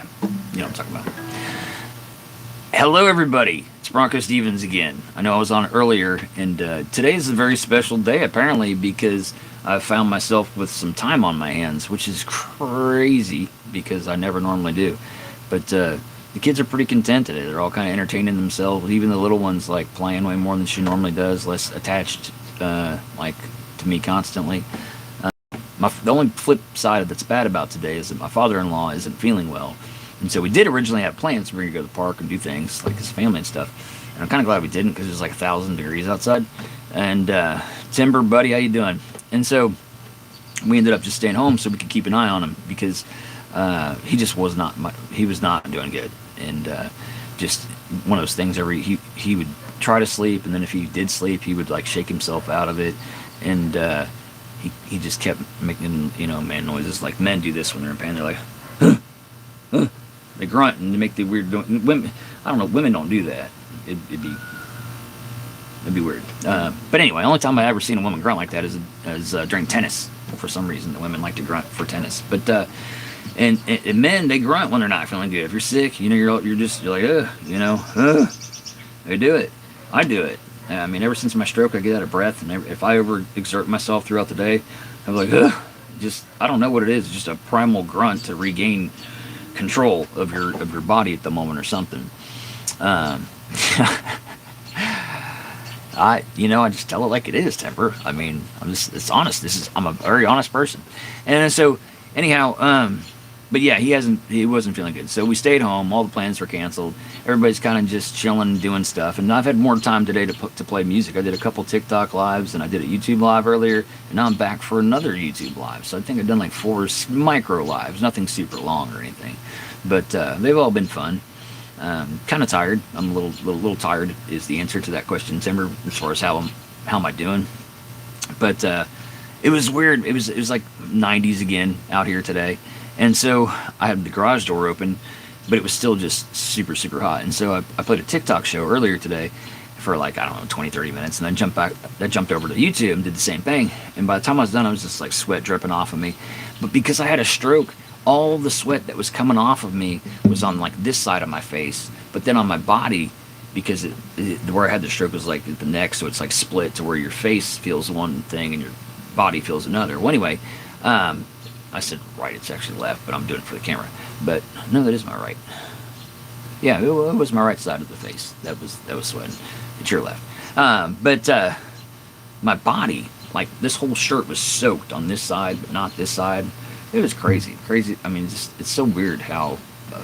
Yeah, you know what I'm talking about. Hello, everybody. It's BroncoStevens again. I know I was on earlier, and today is a very special day, apparently, because I found myself with some time on my hands, which is crazy because I never normally do. But the kids are pretty content today. They're all kind of entertaining themselves. Even the little ones, like, playing way more than she normally does, less attached, like, to me constantly. The only flip side that's bad about today is that my father-in-law isn't feeling well. And so we did originally have plans for me to go to the park and do things like his family and stuff. And I'm kind of glad we didn't because it was like 1,000 degrees outside. And Timber, buddy, how you doing? And so we ended up just staying home so we could keep an eye on him because he just was not doing good. And just one of those things. He would try to sleep, and then if he did sleep, he would like shake himself out of it. And he just kept making man noises like men do this when they're in pain. They're like, huh, huh. They grunt and they make the weird. Women, I don't know. Women don't do that. It'd be weird. But anyway, the only time I ever seen a woman grunt like that is during tennis. For some reason, the women like to grunt for tennis. But and men, they grunt when they're not feeling good. If you're sick, you're like, they do it. I do it. I mean, ever since my stroke, I get out of breath, and if I overexert myself throughout the day, I'm like, ugh. I don't know what it is. It's just a primal grunt to regain control of your body at the moment or something. I just tell it like it is, Timber. I mean, it's honest. I'm a very honest person. And so, anyhow, but yeah, he wasn't feeling good. So we stayed home. All the plans were canceled. Everybody's kind of just chilling, doing stuff. And I've had more time today to play music. I did a couple TikTok lives, and I did a YouTube live earlier, and now I'm back for another YouTube live. So I think I've done like 4 micro lives, nothing super long or anything. But they've all been fun. Kind of tired. I'm a little tired is the answer to that question, Timber, as far as how am I doing. But it was weird. It was like 90s again out here today. And so I had the garage door open, but it was still just super, super hot. And so I played a TikTok show earlier today for like, I don't know, 20, 30 minutes. And then I jumped over to YouTube and did the same thing. And by the time I was done, I was just like sweat dripping off of me. But because I had a stroke, all the sweat that was coming off of me was on like this side of my face. But then on my body, because where I had the stroke was like at the neck, so it's like split to where your face feels one thing and your body feels another. Well, anyway, I said right, it's actually left, but I'm doing it for the camera. But no, that is my right. Yeah, it was my right side of the face. That was sweating. It's your left. But my body, like this whole shirt was soaked on this side, but not this side. It was crazy. I mean, it's so weird how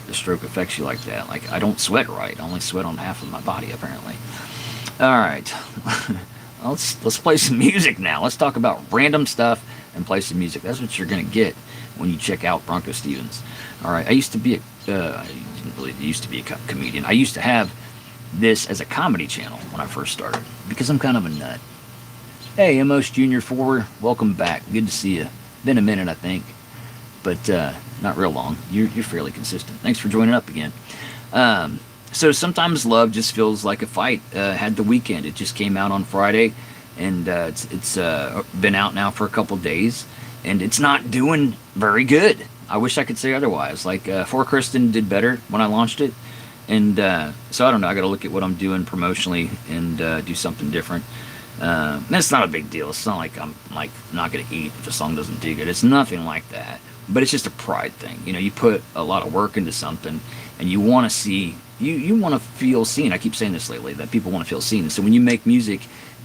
the stroke affects you like that. Like, I don't sweat right. I only sweat on half of my body, apparently. All right. Let's play some music now. Let's talk about random stuff and play some music. That's what you're going to get when you check out BroncoStevens. All right. I used to be I didn't really used to be a comedian. I used to have this as a comedy channel when I first started because I'm kind of a nut. Hey, Amos Junior 4, welcome back. Good to see you. Been a minute, I think, but not real long. You're fairly consistent. Thanks for joining up again. So sometimes love just feels like a fight. Had the weekend. It just came out on Friday, and it's been out now for a couple days, and it's not doing very good. I wish I could say otherwise. Like For Kristen did better when I launched it, and so I don't know. I got to look at what I'm doing promotionally and do something different. That's not a big deal. It's not like I'm like not going to eat if a song doesn't do good. It's nothing like that. But it's just a pride thing. You put a lot of work into something, and you want to see. You want to feel seen. I keep saying this lately, that people want to feel seen. So when you make music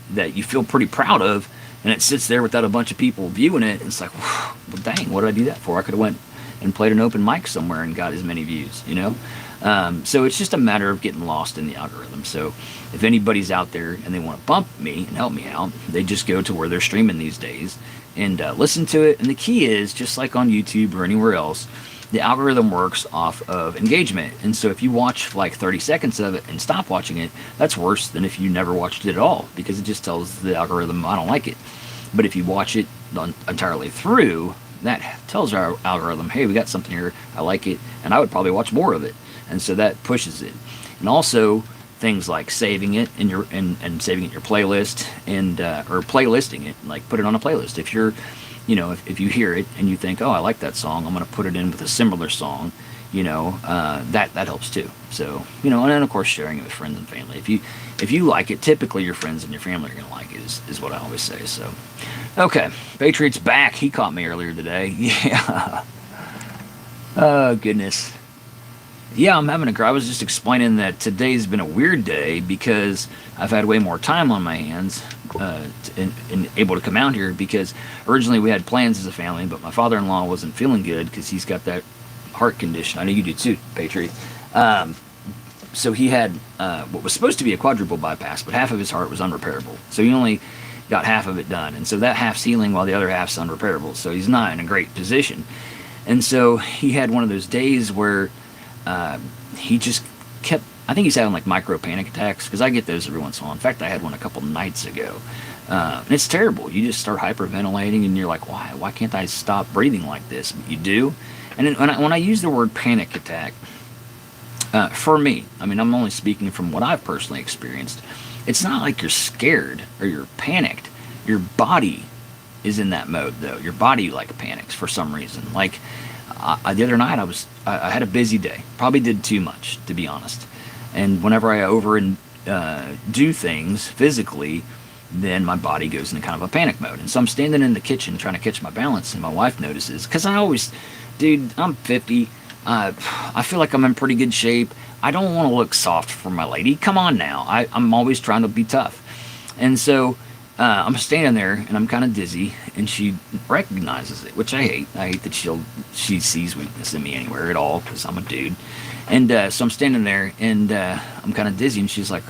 that you feel pretty proud of, and it sits there without a bunch of people viewing it, it's like, well, dang, what did I do that for? I could have went and played an open mic somewhere and got as many views, So it's just a matter of getting lost in the algorithm. So if anybody's out there and they want to bump me and help me out, they just go to where they're streaming these days and listen to it. And the key is, just like on YouTube or anywhere else, the algorithm works off of engagement. And so if you watch like 30 seconds of it and stop watching it, that's worse than if you never watched it at all, because it just tells the algorithm, I don't like it. But if you watch it entirely through, that tells our algorithm, hey, we got something here, I like it, and I would probably watch more of it. And so that pushes it. And also things like saving it in your and saving it in your playlist, and or playlisting it, like put it on a playlist. If you're if you hear it and you think, oh, I like that song, I'm going to put it in with a similar song, that helps too. So, and then of course sharing it with friends and family. If you like it, typically your friends and your family are gonna like it. Is what I always say. So, okay, Patriots back. He caught me earlier today. Yeah. Oh goodness. Yeah, I was just explaining that today's been a weird day because I've had way more time on my hands and able to come out here because originally we had plans as a family, but my father-in-law wasn't feeling good because he's got that heart condition. I know you do too, Patriot. So he had what was supposed to be a quadruple bypass, but half of his heart was unrepairable. So he only got half of it done. And so that half's healing while the other half's unrepairable. So he's not in a great position. And so he had one of those days where he just kept, I think he's having like micro panic attacks because I get those every once in a while. In fact, I had one a couple nights ago. And it's terrible. You just start hyperventilating and you're like, why can't I stop breathing like this? But you do. And then when I use the word panic attack, for me, I mean, I'm only speaking from what I've personally experienced. It's not like you're scared or you're panicked. Your body is in that mode, though. Your body, like, panics for some reason. Like, the other night, I had a busy day. Probably did too much, to be honest. And whenever I do things physically, then my body goes into kind of a panic mode. And so I'm standing in the kitchen trying to catch my balance, and my wife notices. Because dude, I'm 50. I feel like I'm in pretty good shape. I don't want to look soft for my lady. Come on now. I'm always trying to be tough. And so I'm standing there, and I'm kind of dizzy, and she recognizes it, which I hate. I hate that she sees weakness in me anywhere at all, because I'm a dude. And so I'm standing there, and I'm kind of dizzy, and she's like,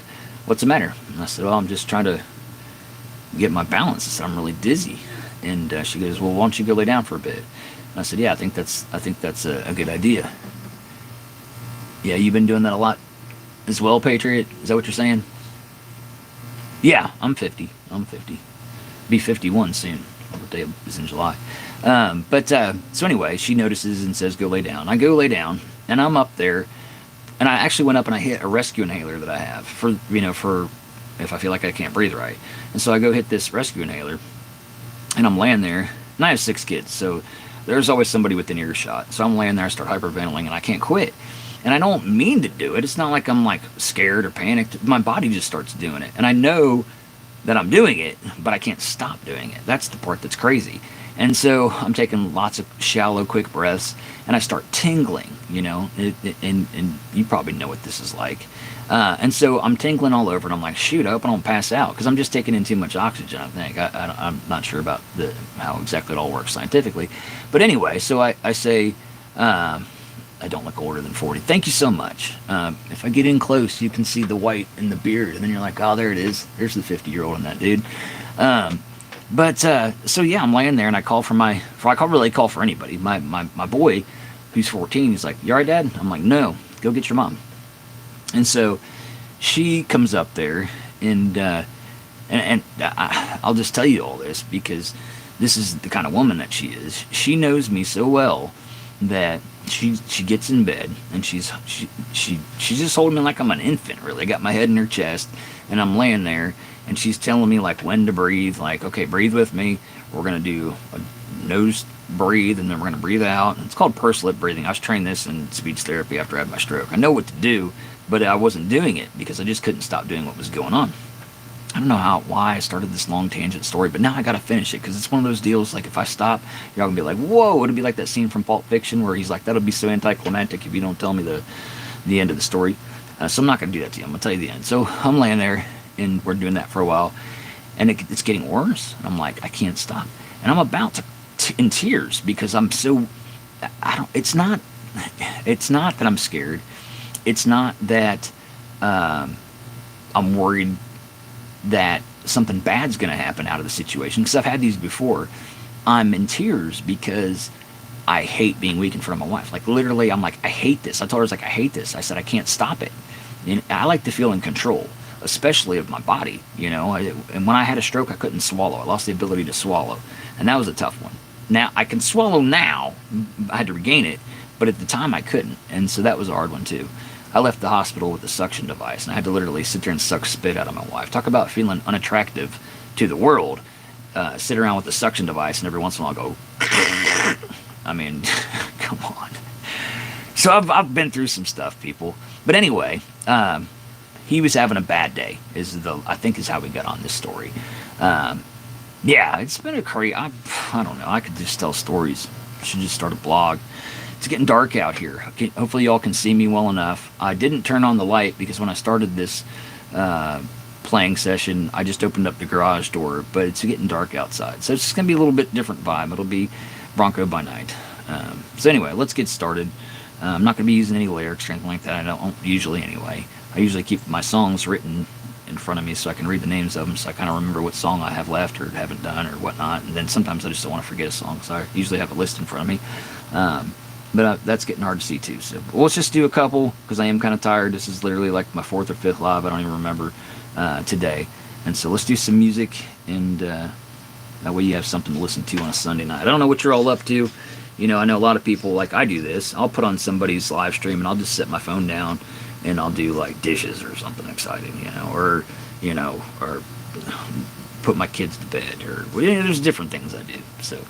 "What's the matter?" And I said, "Well, I'm just trying to get my balance." I said, "I'm really dizzy." And she goes, "Well, why don't you go lay down for a bit?" And I said, "Yeah, I think that's a good idea." Yeah, you've been doing that a lot as well, Patriot? Is that what you're saying? Yeah, I'm 50. Be 51 soon. My birthday is in July. So anyway, she notices and says, "Go lay down." I go lay down, and I'm up there, and I actually went up and I hit a rescue inhaler that I have for if I feel like I can't breathe right. And so I go hit this rescue inhaler, and I'm laying there, and I have 6 kids, so there's always somebody within earshot. So I'm laying there, I start hyperventilating, and I can't quit. And I don't mean to do it. It's not like I'm like scared or panicked. My body just starts doing it. And I know that I'm doing it, but I can't stop doing it. That's the part that's crazy. And so I'm taking lots of shallow, quick breaths, and I start tingling, and you probably know what this is like. And so I'm tingling all over, and I'm like, shoot, I hope I don't pass out, because I'm just taking in too much oxygen, I think. I'm not sure about how exactly it all works scientifically. But anyway, so I say, I don't look older than 40. Thank you so much. If I get in close, you can see the white in the beard, and then you're like, oh, there it is. There's the 50-year-old in that dude. So yeah, I'm laying there, and I call for anybody. My boy, who's 14, he's like, "You all right, Dad?" I'm like, "No, go get your mom." And so she comes up there, and I'll just tell you all this because this is the kind of woman that she is. She knows me so well that she gets in bed, and she's just holding me like I'm an infant, really. I got my head in her chest, and I'm laying there, and she's telling me like when to breathe, like, okay, breathe with me. We're gonna do a nose breathe, and then we're gonna breathe out. And it's called pursed lip breathing. I was trained this in speech therapy after I had my stroke. I know what to do, but I wasn't doing it because I just couldn't stop doing what was going on. I don't know why I started this long tangent story, but now I gotta finish it because it's one of those deals. Like if I stop, you're all gonna be like, "Whoa!" It'll be like that scene from Pulp Fiction where he's like, "That'll be so anticlimactic if you don't tell me the end of the story." So I'm not gonna do that to you. I'm gonna tell you the end. So I'm laying there, and we're doing that for a while, and it's getting worse. And I'm like, I can't stop, and I'm about to in tears because I'm so. It's not that I'm scared. It's not that I'm worried that something bad's going to happen out of the situation, because I've had these before. I'm in tears because I hate being weak in front of my wife. Like literally, I'm like, I hate this. I told her, I was like, I hate this. I said, I can't stop it. And I like to feel in control, especially of my body, and when I had a stroke, I couldn't swallow. I lost the ability to swallow, and that was a tough one. Now I can swallow now. I had to regain it, but at the time I couldn't, and so that was a hard one too. I left the hospital with a suction device, and I had to literally sit there and suck spit out of my wife. Talk about feeling unattractive to the world. Sit around with a suction device, and every once in a while I'll go, I mean, come on. So I've been through some stuff, people. But anyway, he was having a bad day. I think is how we got on this story. Yeah, it's been a crazy. I don't know. I could just tell stories. Should just start a blog. It's getting dark out here. Okay, hopefully y'all can see me well enough. I didn't turn on the light because when I started this playing session, I just opened up the garage door, but it's getting dark outside. So it's just going to be a little bit different vibe. It'll be Bronco by night. So anyway, let's get started. I'm not going to be using any lyrics or anything like that. I don't usually anyway. I usually keep my songs written in front of me so I can read the names of them, so I kind of remember what song I have left or haven't done or whatnot. And then sometimes I just don't want to forget a song, so I usually have a list in front of me. But that's getting hard to see too. So let's just do a couple because I am kind of tired. This is literally like my 4th or 5th live. I don't even remember today. And so let's do some music, and that way you have something to listen to on a Sunday night. I don't know what you're all up to. You know, I know a lot of people, like I do this. I'll put on somebody's live stream and I'll just set my phone down and I'll do like dishes or something exciting, or put my kids to bed, or there's different things I do. So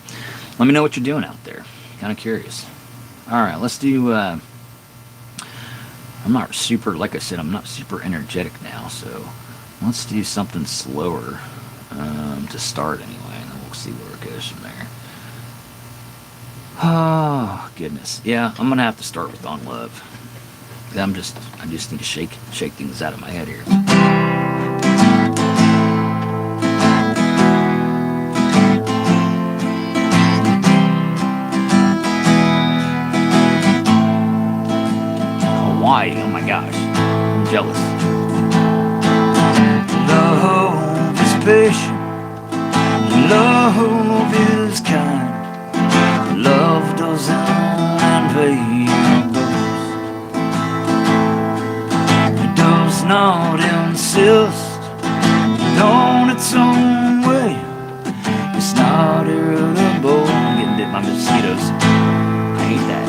let me know what you're doing out there. Kind of curious. All right, let's do. I'm not super, like I said, I'm not super energetic now, so let's do something slower to start anyway, and then we'll see where it goes from there. Oh goodness, yeah, I'm gonna have to start with On Love. I just need to shake things out of my head here. Hawaii, oh my gosh, I'm jealous. Love is patient, love is kind, love doesn't envy not insist on its own way. It's not irritable. I'm getting bit by mosquitoes. I hate that.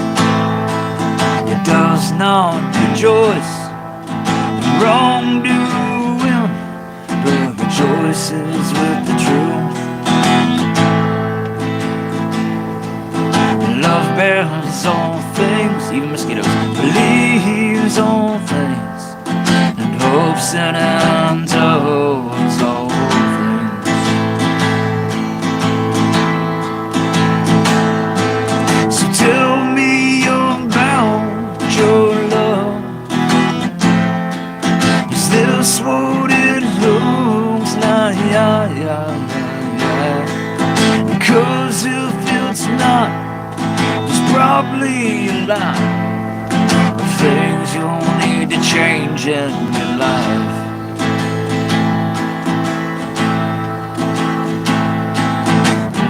It does not rejoice in wrongdoing, but rejoices with the truth. Love bears all things, even mosquitoes. Believes all things, hopes and endures all things. So tell me about your love. Is this what it looks like? Because if it's not, there's probably a lot of things you'll need to change in your life.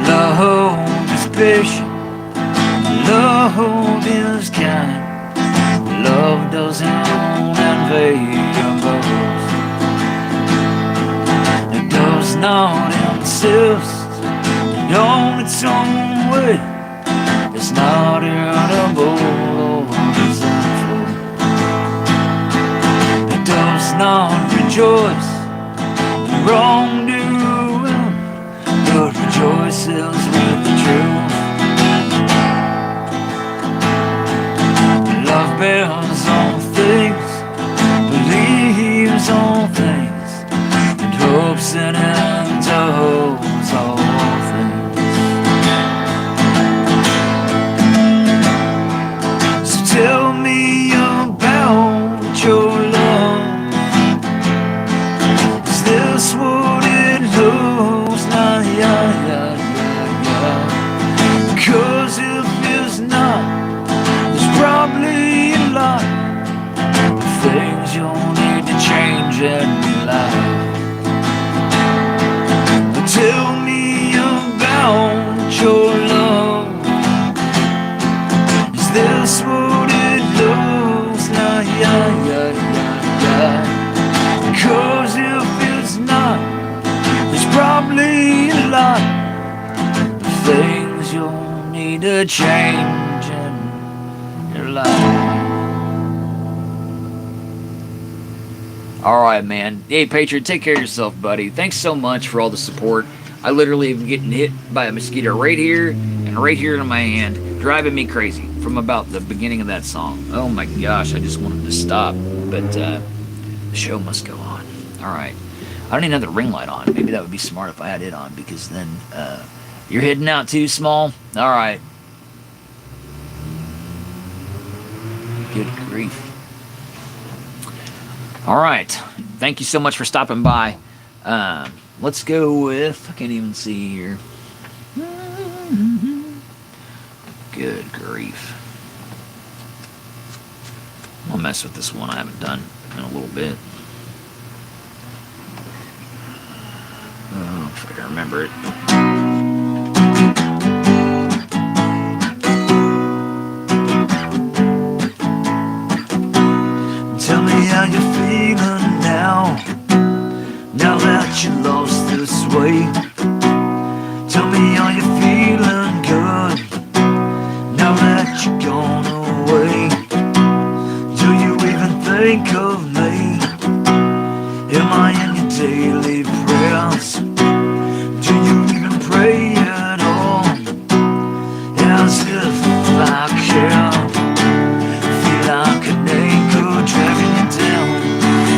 Love is patient, love is kind, love doesn't envy your boast. It does not insist on its own way. It's not irritable or resentful. It does not rejoice in wrongdoing, but rejoices with the truth. Love bears all things, believes all things, and hopes and endures all things. Tell me about your love. Is this what it looks like? Cause if it's not, there's probably a lot of things you'll need to change in your life. But tell me about your love. Is this what it looks like? Cause if it's not, there's probably a lot of things you'll need to change in your life. Alright, man. Hey, Patriot, take care of yourself, buddy. Thanks so much for all the support. I literally am getting hit by a mosquito right here and right here in my hand. driving me crazy from about the beginning of that song. Oh my gosh, I just wanted to stop, but the show must go on. All right. I don't even have the ring light on. Maybe that would be smart if I had it on, because then you're heading out too, Small. All right. Good grief. All right. Thank you so much for stopping by. Let's go with, I can't even see here. Good grief. I'll mess with this one I haven't done in a little bit. Oh, if I can remember it. Tell me how you're feeling now, now that you lost this weight. Tell me how you're feeling good, now that you're gone away. Do you even think of me? Am I in your daily prayers? Do you even pray at all? As if I care. Feel like an anchor dragging you down.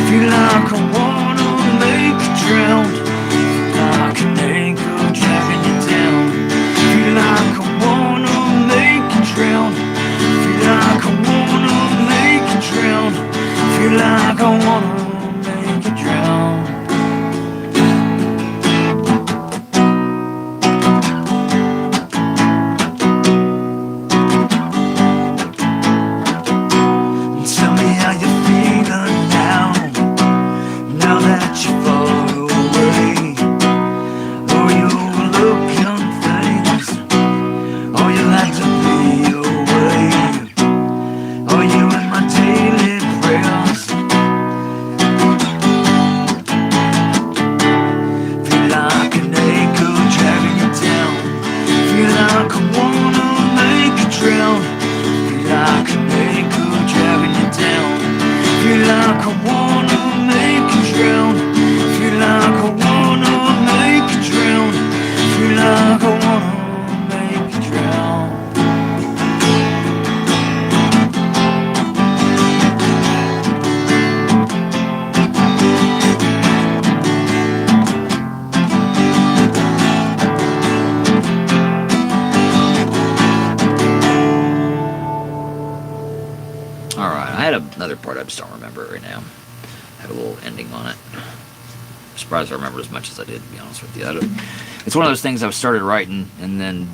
Feel like I wanna make you drown. Feel like an anchor dragging you down. Feel like I wanna make you drown. Feel like I wanna make you drown. Feel like I wanna make you drown. Tell me how you're feeling now, now that you're far away. Oh, you overlooking things. Oh, you had to be away. Oh, you in my daily prayers. Feel like an anchor dragging you down. Feel like I wanna make you drown. Feel like an anchor dragging you down. Feel like I wanna make you drown. Feel like I wanna make you drown. Feel like I wanna make you drown. All right, I had another part I just don't remember it right now. I had a little ending on it. I'm surprised I remember as much as I did, to be honest with you. It's one of those things I've started writing, and then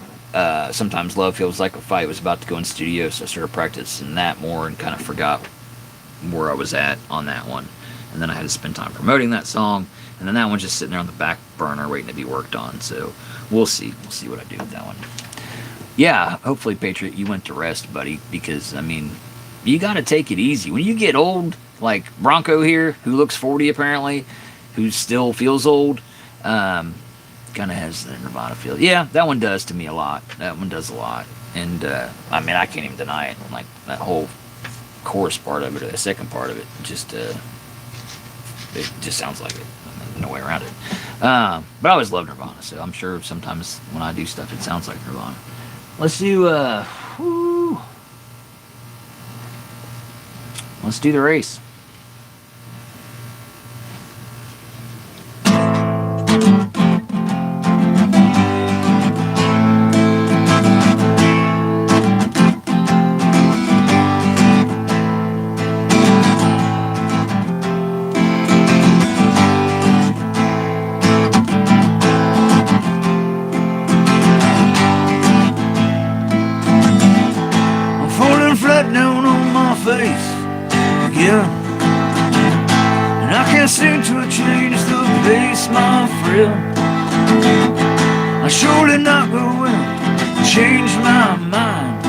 sometimes love feels like a fight. Was about to go in studio, so I started practicing that more and kind of forgot where I was at on that one. And then I had to spend time promoting that song, and then that one's just sitting there on the back burner waiting to be worked on. So we'll see. We'll see what I do with that one. Yeah, hopefully, Patriot, you went to rest, buddy, because, I mean, you got to take it easy. When you get old, like Bronco here, who looks 40 apparently, who still feels old, kind of has the Nirvana feel. Yeah, that one does to me a lot. That one does a lot. And, I mean, I can't even deny it. Like, that whole chorus part of it, or the second part of it, it just sounds like it. No way around it. But I always loved Nirvana, so I'm sure sometimes when I do stuff, it sounds like Nirvana. Let's do, let's do the race. And I can't seem to change the pace, my friend. I surely not will change my mind.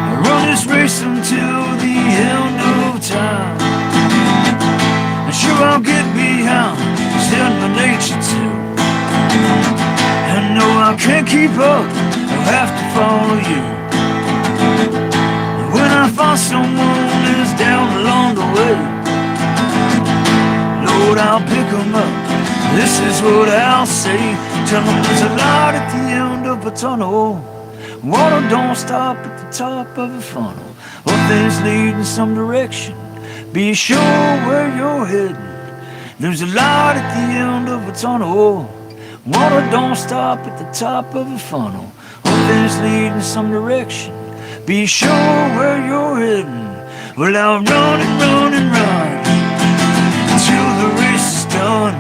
I run this race until the end of time. And sure I'll get behind, it's in my nature too. And no, I can't keep up, I'll have to follow you. When I find someone is down along the way, Lord, I'll pick them up. This is what I'll say. Tell them there's a light at the end of a tunnel. Water don't stop at the top of a funnel. All things lead in some direction. Be sure where you're heading. There's a light at the end of a tunnel. Water don't stop at the top of a funnel. All things lead in some direction. Be sure where you're heading. Well, I'll run and run and run until the race is done.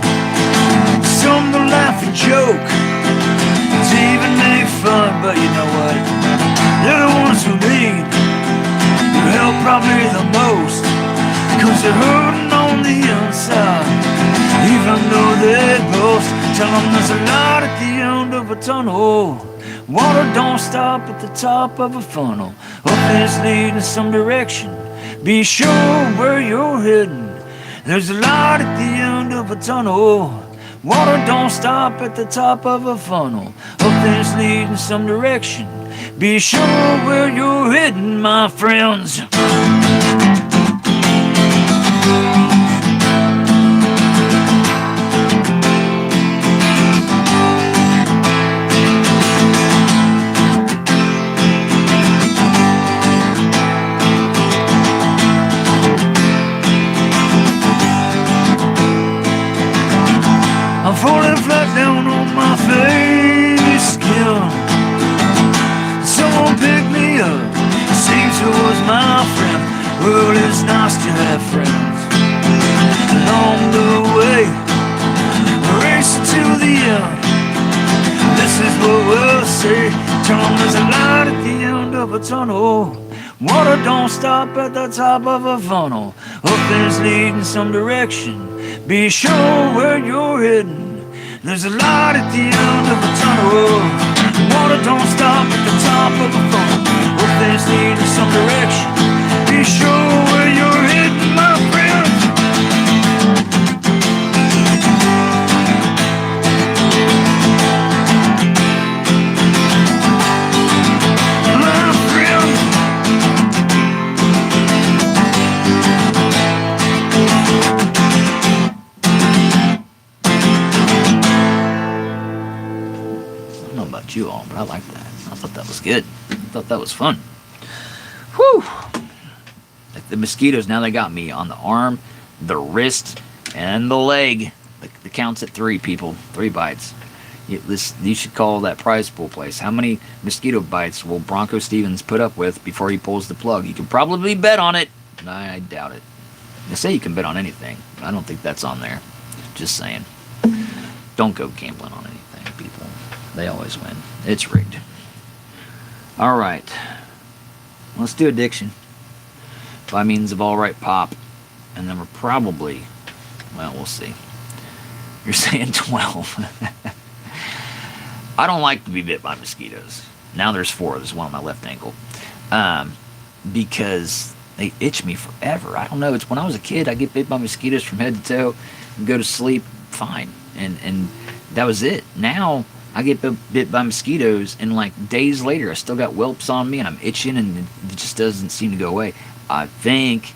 Some will laugh and joke, to even make fun, but you know what? They're the ones who lead, who help probably the most, cause they're hurting on the inside, even though they boast. Tell them there's a light at the end of a tunnel. Water don't stop at the top of a funnel. All things lead in some direction. Be sure where you're heading. There's a light at the end of a tunnel. Water don't stop at the top of a funnel. All things lead in some direction. Be sure where you're heading, my friends. I'm falling flat down on my face skin. Someone pick me up, seems it was my friend. Well, it's nice to have friends along the way, racing to the end. This is what we'll say. Tell them there's a light at the end of a tunnel. Water don't stop at the top of a funnel. All things lead in some direction. Be sure where you're heading. There's a light at the end of a tunnel. Water don't stop at the top of a funnel. All things lead in some direction. Be sure where you're heading, my friend. My friend. About you all, but I like that. I thought that was good. I thought that was fun. Whew! Like the mosquitoes, now they got me on the arm, the wrist, and the leg. The count's at 3, people. 3 bites. You should call that prize pool place. How many mosquito bites will BroncoStevens put up with before he pulls the plug? You can probably bet on it. I doubt it. They say you can bet on anything. I don't think that's on there. Just saying. Don't go gambling on anything, people. They always win. It's rigged. All right. Let's do Addiction by means of All Right Pop. And then we're probably, well, we'll see. You're saying 12. I don't like to be bit by mosquitoes. Now there's 4. There's one on my left ankle. Because they itch me forever. I don't know. It's when I was a kid, I get bit by mosquitoes from head to toe and go to sleep fine. And that was it. Now I get bit by mosquitoes, and like days later, I still got whelps on me, and I'm itching, and it just doesn't seem to go away. I think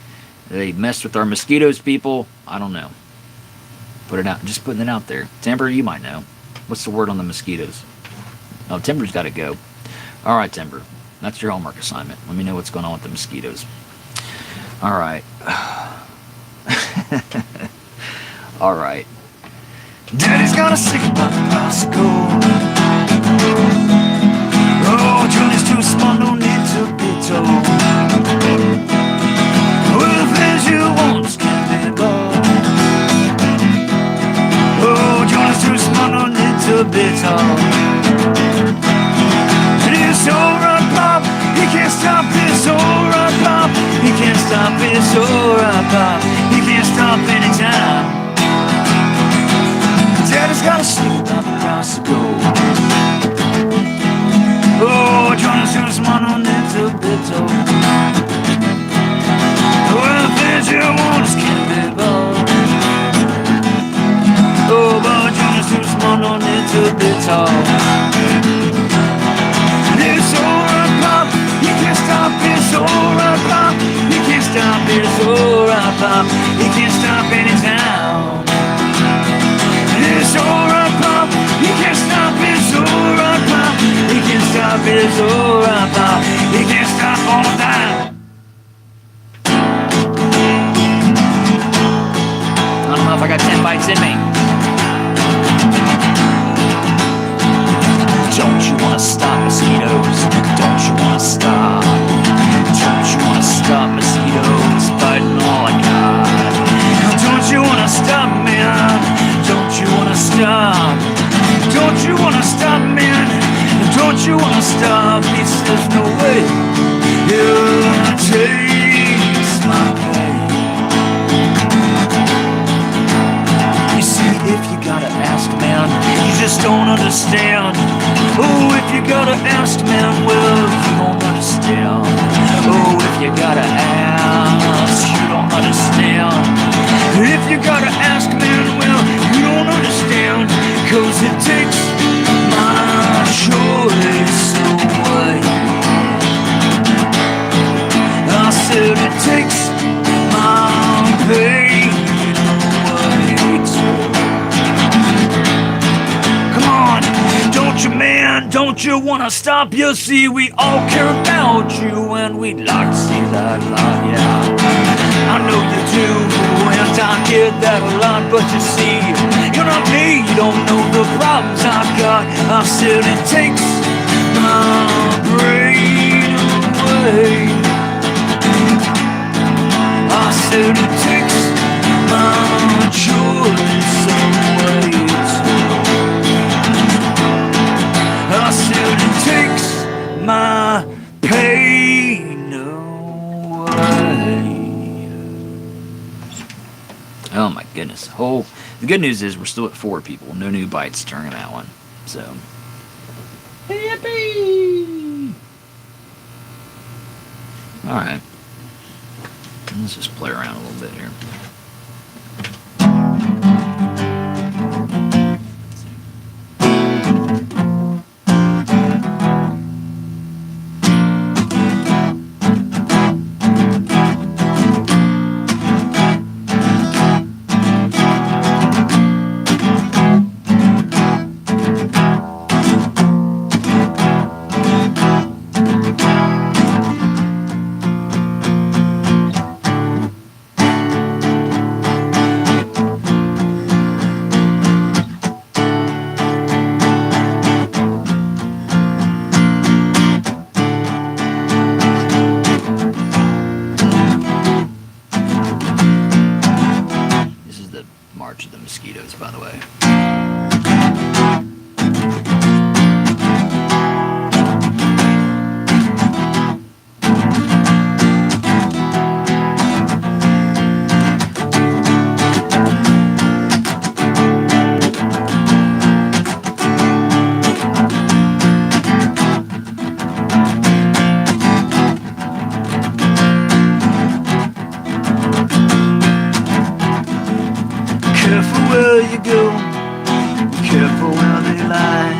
they messed with our mosquitoes, people. I don't know. Put it out. Just putting it out there. Timber, you might know. What's the word on the mosquitoes? Oh, Timber's got to go. All right, Timber. That's your homework assignment. Let me know what's going on with the mosquitoes. All right. All right. Daddy's got a sick about the bicycle. Oh, Johnny's too small, no need to be told. Well, the things you want just can't be bought. Oh, Johnny's too small, no need to be told. And it's alright, Pop. He can't stop this, alright, Pop. He can't stop this, alright, Pop. He can't stop anytime. Daddy's got a sleep on the bicycle. Oh, Johnny's too smart on little bit old. Well, the things you want is can't be bought. Oh, but Johnny's too smart on little bit old. It's alright, Pop. He can't stop. It's alright, Pop. He can't stop. It's alright, Pop. He can't stop anytime. It's alright, Pop. He can't stop. It's alright, Pop. He can't stop. It's alright. bites in me. Don't you wanna stop mosquitoes? Don't you wanna stop? Don't you wanna stop mosquitoes biting all I got? Don't you wanna stop, man? Don't you wanna stop? Don't you wanna stop, man? Don't you wanna stop? He says no way. It takes my pain. You see, if you gotta ask, man, you just don't understand. Oh, if you gotta ask, man, well, you don't understand. Oh, if you gotta ask, you don't understand. If you gotta ask, man, well, you don't understand. 'Cause it takes my choice away. I said it takes my pain away too. Come on, don't you, man, don't you wanna stop? You see, we all care about you and we'd like to see that a lot, yeah. I know you do, and I get that a lot, but you see, you're not me, you don't know the problems I've got. I said it takes my brain away. I said it takes my choice away too. I said it takes my pain away. Oh my goodness. The good news is we're still at 4 people. No new bites during that one. So. Yippee! Alright. Let's just play around a little bit here. March of the Mosquitoes, by the way. Careful where you go, careful where they lie,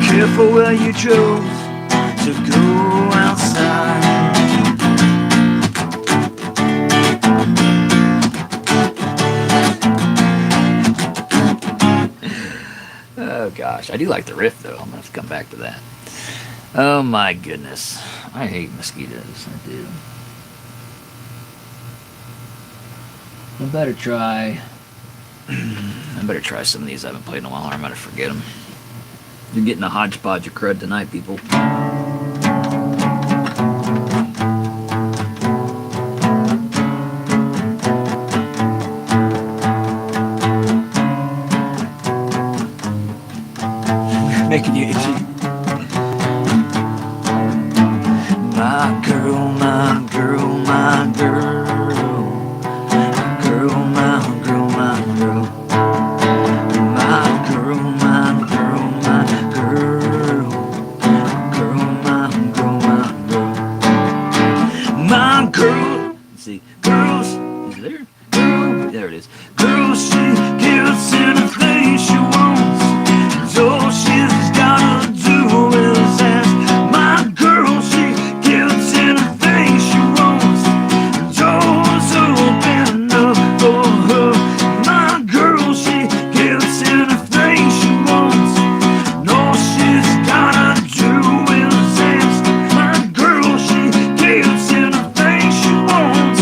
careful where you chose to go outside. Oh gosh, I do like the riff though. I'm gonna have to come back to that. Oh my goodness, I hate mosquitoes. I do. I better try some of these I haven't played in a while, or I'm gonna forget them. You're getting a hodgepodge of crud tonight, people. Making you itchy. My girl, my girl, my girl. Girl, my girl, my girl. My girl, my girl, my girl. Girl, my girl, my girl. My girl. Let's see. Girls. Is it there? Girl. There it is. Girl, she gives anything she wants. So she's gotta do is ask. My girl, she gives anything she wants. Doors open up for her. My girl, she gives anything she wants. No, she's gotta do is ask. My girl, she gives anything she wants.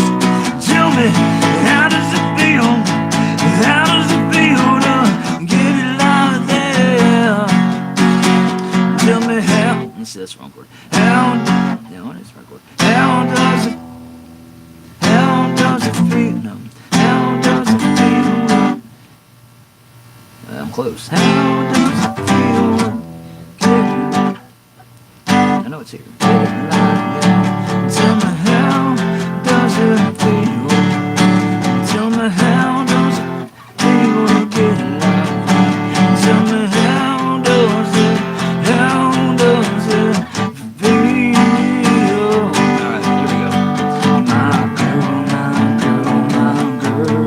Tell me, how does it feel? How does I'm close. How does it feel getting? I know it's here. Getting like that? Tell me how does it feel? Tell me how does it feel to get like that? Tell me how does it feel? Alright, there we go. My girl, my girl, my girl.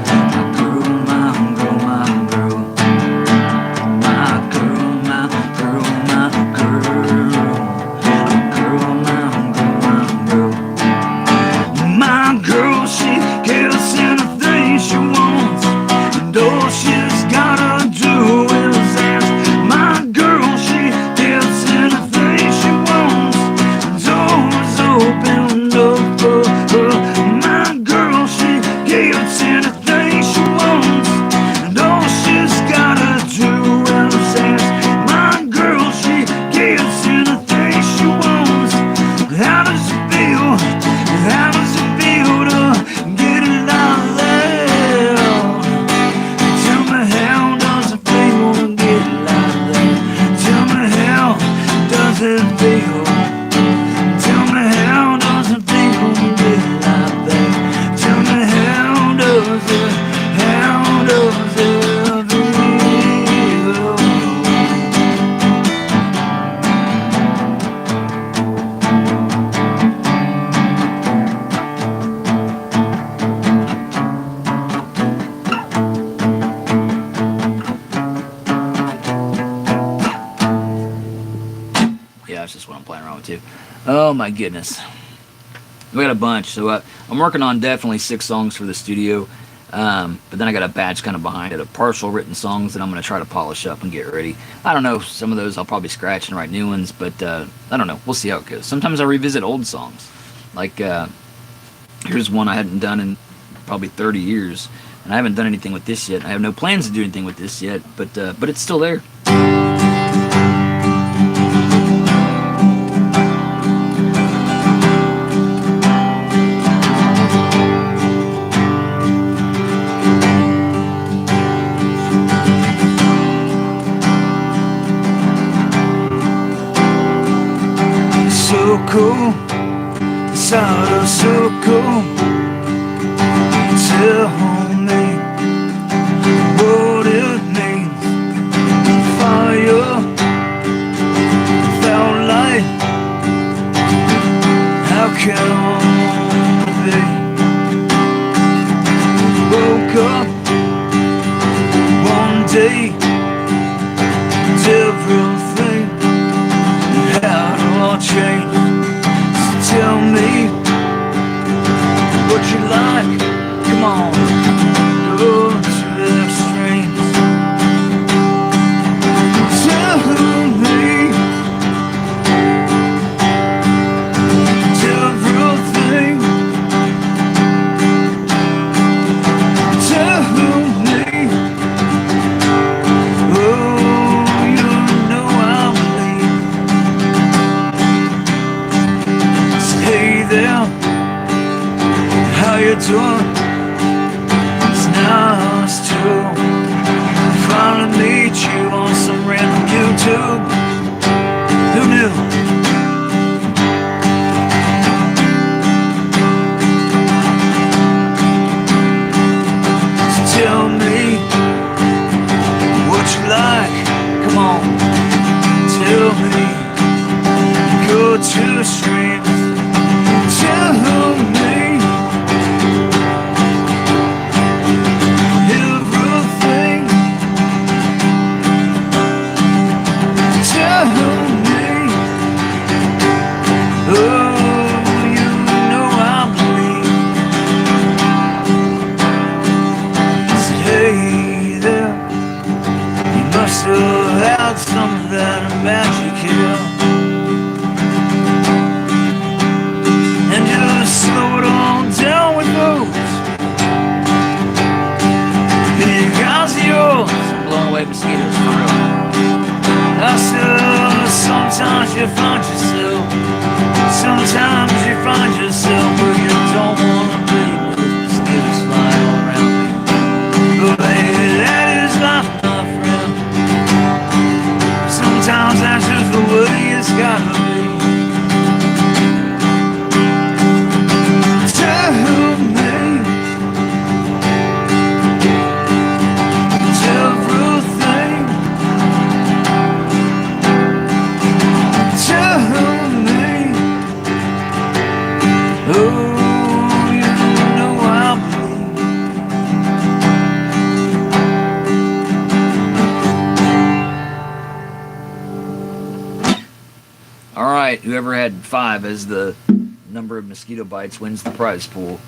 My girl, my girl, my girl. My girl, my girl, my girl. My girl, she gets anything she wants, and all she's gotta do is ask. My girl, she gets anything she wants, and doors open up for her. My girl, she gets anything she wants, and all she's gotta do is ask. My girl, she gets anything she wants. How does it feel? How does it feel to get it out there? Tell me how does it feel to get it out there? Tell me how does it feel? Tell me how does it feel to get it out there? Tell me how does it feel? Yeah, that's just what I'm playing around with too. Oh my goodness. We got a bunch. So I'm working on definitely 6 songs for the studio. But then I got a batch kind of behind it of partial written songs that I'm going to try to polish up and get ready. I don't know. Some of those I'll probably scratch and write new ones. But I don't know. We'll see how it goes. Sometimes I revisit old songs. Like here's one I hadn't done in probably 30 years. And I haven't done anything with this yet. I have no plans to do anything with this yet. But it's still there. So cool, sort of so cool. Tell me what it means. Fire without light. How can it be? Woke up one day, everything had all changed. So tell me what you like. Come on, go to the extremes. Tell me everything. Tell me, oh, you know I believe. So hey there, how you doing? It's nice to finally meet you on some random YouTube. Who knew? So tell me what you like. Come on, tell me. Go to the streams. Tell me everything. Tell me, oh, you know I believe. Say, hey there, you must have had some of that magic here. Oh, you know I'll play. All right, whoever had 5 as the number of mosquito bites wins the prize pool.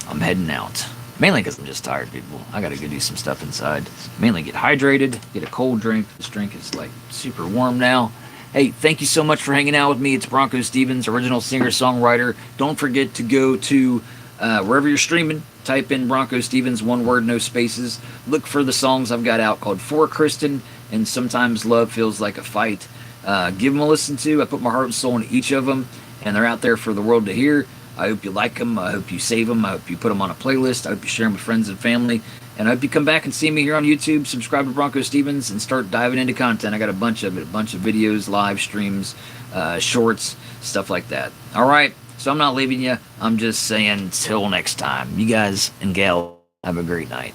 I'm heading out. Mainly because I'm just tired, people. I gotta go do some stuff inside. Mainly get hydrated, get a cold drink. This drink is like super warm now. Hey, thank you so much for hanging out with me. It's BroncoStevens, original singer-songwriter. Don't forget to go to wherever you're streaming. Type in BroncoStevens, one word, no spaces. Look for the songs I've got out called For Kristen and Sometimes Love Feels Like a Fight. Give them a listen to. I put my heart and soul into each of them, and they're out there for the world to hear. I hope you like them. I hope you save them. I hope you put them on a playlist. I hope you share them with friends and family. And I hope you come back and see me here on YouTube. Subscribe to BroncoStevens and start diving into content. I got a bunch of it, a bunch of videos, live streams, shorts, stuff like that. All right, so I'm not leaving you. I'm just saying till next time. You guys and gals have a great night.